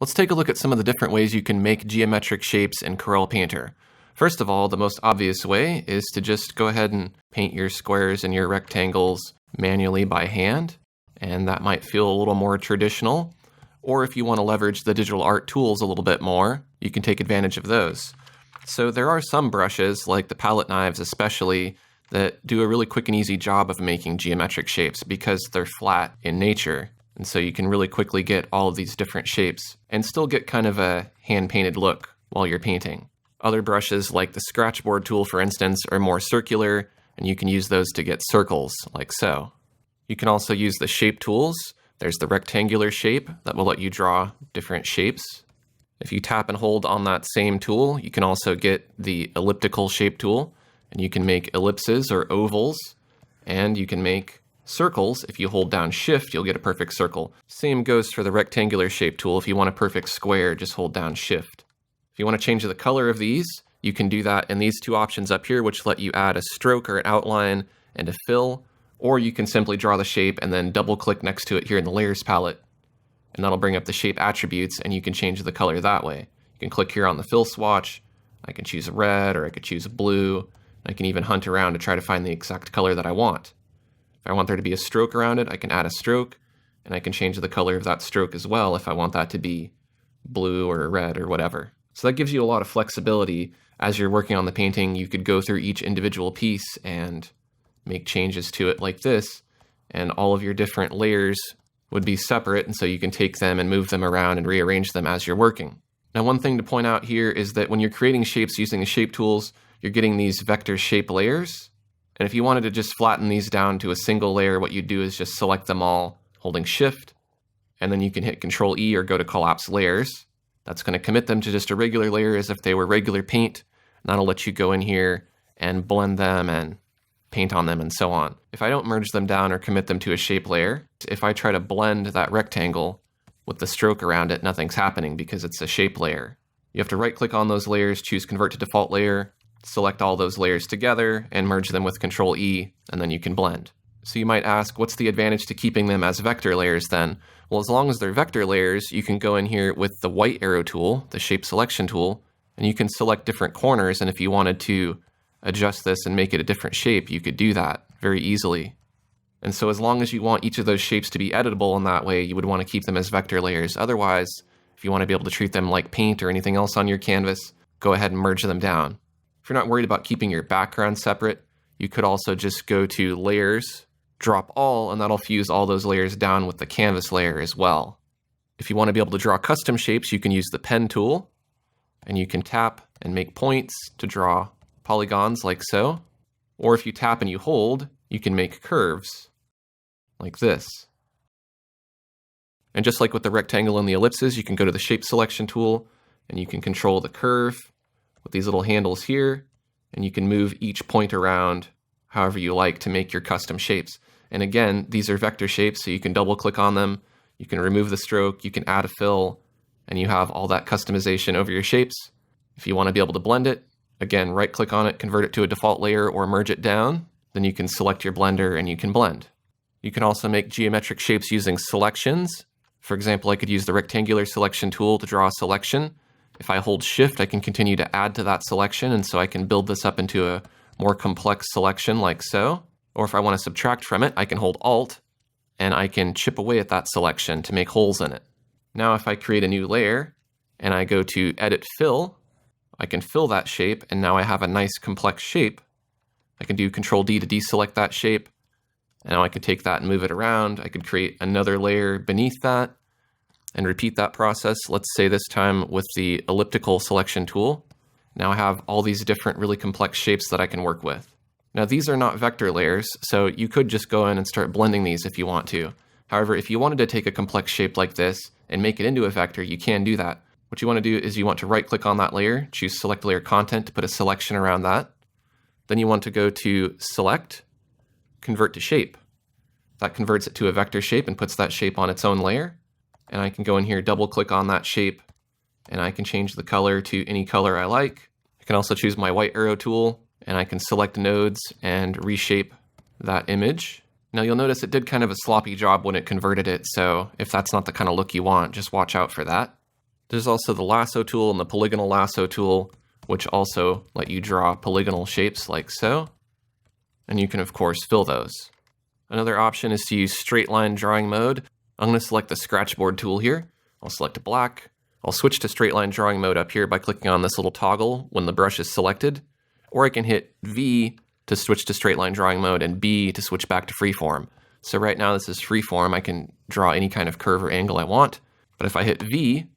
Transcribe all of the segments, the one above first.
Let's take a look at some of the different ways you can make geometric shapes in Corel Painter. First of all, the most obvious way is to just go ahead and paint your squares and your rectangles manually by hand, and that might feel a little more traditional. Or if you want to leverage the digital art tools a little bit more, you can take advantage of those. So there are some brushes, like the palette knives especially, that do a really quick and easy job of making geometric shapes because they're flat in nature. And so you can really quickly get all of these different shapes and still get kind of a hand-painted look while you're painting. Other brushes, like the scratchboard tool, for instance, are more circular, and you can use those to get circles, like so. You can also use the shape tools. There's the rectangular shape that will let you draw different shapes. If you tap and hold on that same tool, you can also get the elliptical shape tool, and you can make ellipses or ovals, and you can make circles. If you hold down Shift, you'll get a perfect circle. Same goes for the rectangular shape tool. If you want a perfect square, just hold down Shift. If you want to change the color of these, you can do that in these two options up here, which let you add a stroke or an outline and a fill, or you can simply draw the shape and then double click next to it here in the layers palette, and that'll bring up the shape attributes, and you can change the color that way. You can click here on the fill swatch. I can choose red, or I could choose blue. I can even hunt around to try to find the exact color that I want. If I want there to be a stroke around it, I can add a stroke, and I can change the color of that stroke as well if I want that to be blue or red or whatever. So that gives you a lot of flexibility. As you're working on the painting, you could go through each individual piece and make changes to it like this, and all of your different layers would be separate, and so you can take them and move them around and rearrange them as you're working. Now, one thing to point out here is that when you're creating shapes using the shape tools, you're getting these vector shape layers. And if you wanted to just flatten these down to a single layer, what you do is just select them all, holding Shift, and then you can hit Control E or go to Collapse Layers. That's going to commit them to just a regular layer as if they were regular paint. And that'll let you go in here and blend them and paint on them and so on. If I don't merge them down or commit them to a shape layer, if I try to blend that rectangle with the stroke around it, nothing's happening because it's a shape layer. You have to right-click on those layers, choose Convert to Default Layer, select all those layers together, and merge them with Control E, and then you can blend. So you might ask, what's the advantage to keeping them as vector layers then? Well, as long as they're vector layers, you can go in here with the white arrow tool, the shape selection tool, and you can select different corners, and if you wanted to adjust this and make it a different shape, you could do that very easily. And so as long as you want each of those shapes to be editable in that way, you would want to keep them as vector layers. Otherwise, if you want to be able to treat them like paint or anything else on your canvas, go ahead and merge them down. If you're not worried about keeping your background separate, you could also just go to Layers, drop All, and that'll fuse all those layers down with the canvas layer as well. If you want to be able to draw custom shapes, you can use the Pen tool, and you can tap and make points to draw polygons like so. Or if you tap and you hold, you can make curves like this. And just like with the rectangle and the ellipses, you can go to the Shape Selection tool, and you can control the curve with these little handles here, and you can move each point around however you like to make your custom shapes. And again, these are vector shapes, so you can double click on them, you can remove the stroke, you can add a fill, and you have all that customization over your shapes. If you want to be able to blend it, again, right click on it, convert it to a default layer, or merge it down, then you can select your blender and you can blend. You can also make geometric shapes using selections. For example, I could use the rectangular selection tool to draw a selection. If I hold Shift, I can continue to add to that selection, and so I can build this up into a more complex selection like so. Or if I want to subtract from it, I can hold Alt, and I can chip away at that selection to make holes in it. Now if I create a new layer, and I go to Edit Fill, I can fill that shape, and now I have a nice complex shape. I can do Control D to deselect that shape, and now I can take that and move it around. I could create another layer beneath that, and repeat that process, let's say this time with the elliptical selection tool. Now I have all these different really complex shapes that I can work with. Now these are not vector layers, so you could just go in and start blending these if you want to. However, if you wanted to take a complex shape like this and make it into a vector, you can do that. What you want to do is you want to right click on that layer, choose Select Layer Content to put a selection around that. Then you want to go to Select, Convert to Shape. That converts it to a vector shape and puts that shape on its own layer. And I can go in here, double click on that shape, and I can change the color to any color I like. I can also choose my white arrow tool, and I can select nodes and reshape that image. Now you'll notice it did kind of a sloppy job when it converted it, so if that's not the kind of look you want, just watch out for that. There's also the lasso tool and the polygonal lasso tool, which also let you draw polygonal shapes like so. And you can, of course, fill those. Another option is to use straight line drawing mode. I'm going to select the scratchboard tool here. I'll select black. I'll switch to straight line drawing mode up here by clicking on this little toggle when the brush is selected. Or I can hit V to switch to straight line drawing mode and B to switch back to freeform. So right now this is freeform. I can draw any kind of curve or angle I want. But if I hit V,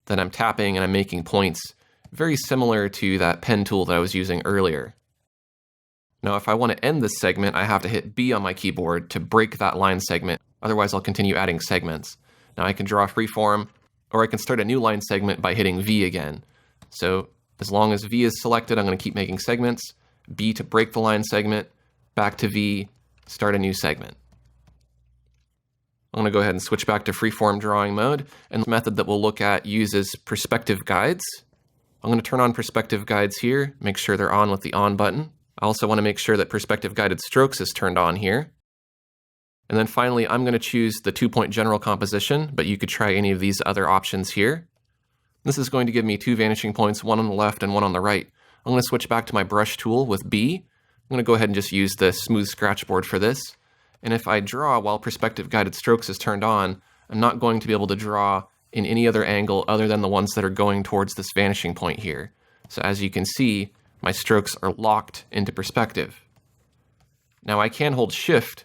then I'm tapping and I'm making points, very similar to that pen tool that I was using earlier. Now, if I want to end this segment, I have to hit B on my keyboard to break that line segment. Otherwise, I'll continue adding segments. Now I can draw freeform, or I can start a new line segment by hitting V again. So as long as V is selected, I'm going to keep making segments. B to break the line segment, back to V, start a new segment. I'm going to go ahead and switch back to freeform drawing mode, and the method that we'll look at uses perspective guides. I'm going to turn on perspective guides here, make sure they're on with the on button. I also want to make sure that perspective guided strokes is turned on here. And then finally, I'm going to choose the 2-point general composition, but you could try any of these other options here. This is going to give me 2 vanishing points, one on the left and one on the right. I'm going to switch back to my brush tool with B. I'm going to go ahead and just use the smooth scratchboard for this. And if I draw while perspective guided strokes is turned on, I'm not going to be able to draw in any other angle other than the ones that are going towards this vanishing point here. So as you can see, my strokes are locked into perspective. Now I can hold Shift,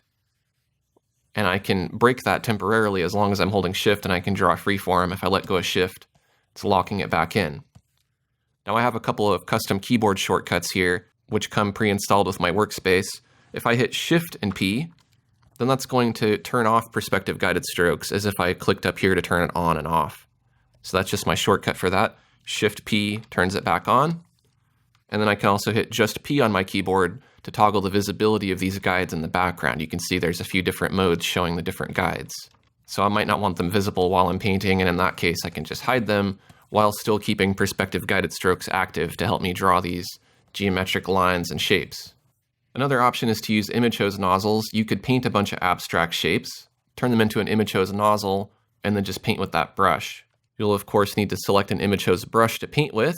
and I can break that temporarily as long as I'm holding Shift, and I can draw freeform. If I let go of Shift, it's locking it back in. Now I have a couple of custom keyboard shortcuts here, which come pre-installed with my workspace. If I hit Shift and P, then that's going to turn off perspective guided strokes as if I clicked up here to turn it on and off. So that's just my shortcut for that. Shift P turns it back on. And then I can also hit just P on my keyboard to toggle the visibility of these guides in the background. You can see there's a few different modes showing the different guides. So I might not want them visible while I'm painting, and in that case I can just hide them while still keeping perspective guided strokes active to help me draw these geometric lines and shapes. Another option is to use image hose nozzles. You could paint a bunch of abstract shapes, turn them into an image hose nozzle, and then just paint with that brush. You'll of course need to select an image hose brush to paint with.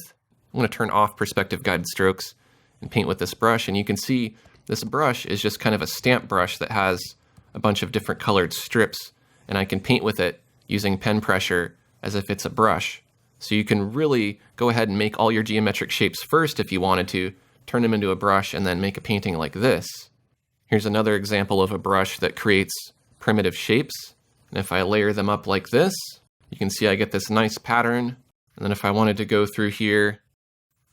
I'm going to turn off perspective guided strokes and paint with this brush, and you can see this brush is just kind of a stamp brush that has a bunch of different colored strips, and I can paint with it using pen pressure as if it's a brush. So you can really go ahead and make all your geometric shapes first if you wanted to, turn them into a brush, and then make a painting like this. Here's another example of a brush that creates primitive shapes. And if I layer them up like this, you can see I get this nice pattern. And then if I wanted to go through here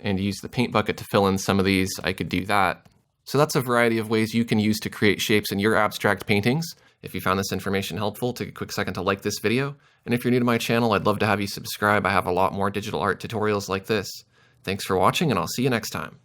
and use the paint bucket to fill in some of these, I could do that. So that's a variety of ways you can use to create shapes in your abstract paintings. If you found this information helpful, take a quick second to like this video. And if you're new to my channel, I'd love to have you subscribe. I have a lot more digital art tutorials like this. Thanks for watching, and I'll see you next time.